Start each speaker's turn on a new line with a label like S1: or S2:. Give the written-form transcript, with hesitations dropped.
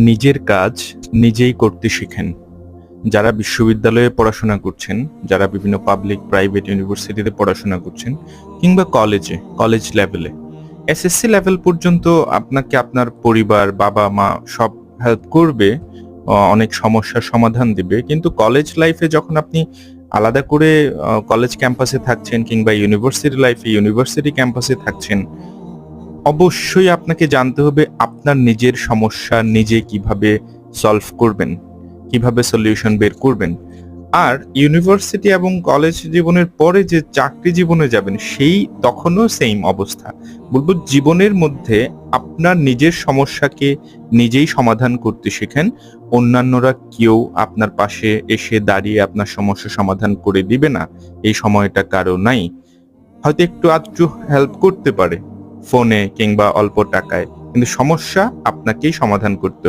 S1: নিজের কাজ নিজেই করতে শিখেন। যারা বিশ্ববিদ্যালয়ে পড়াশোনা করছেন, যারা বিভিন্ন পাবলিক প্রাইভেট ইউনিভার্সিটিতে পড়াশোনা করছেন, কিংবা কলেজ লেভেলে, এসএসসি লেভেল পর্যন্ত আপনাকে আপনার পরিবার, বাবা মা সব হেল্প করবে, অনেক সমস্যার সমাধান দিবে। কিন্তু কলেজ লাইফে যখন আপনি আলাদা করে কলেজ ক্যাম্পাসে থাকছেন, কিংবা ইউনিভার্সিটি ক্যাম্পাসে থাকছেন, অবশ্যই আপনাকে জানতে হবে আপনার নিজের সমস্যা নিজে কিভাবে সলভ করবেন, কিভাবে সলিউশন বের করবেন। আর ইউনিভার্সিটি এবং কলেজ জীবনের পরে যে চাকরি জীবনে যাবেন, সেই তখনও সেম অবস্থা। বলবো, জীবনের মধ্যে আপনার নিজের সমস্যাকে নিজেই সমাধান করতে শেখেন। অন্যান্যরা কেউ আপনার পাশে এসে দাঁড়িয়ে আপনার সমস্যা সমাধান করে দিবে না, এই সময়টা কারো নাই। হয়তো একটু আধটু হেল্প করতে পারে ফোনে কিংবা অল্প টাকায়, কিন্তু সমস্যা আপনাকেই সমাধান করতে হবে।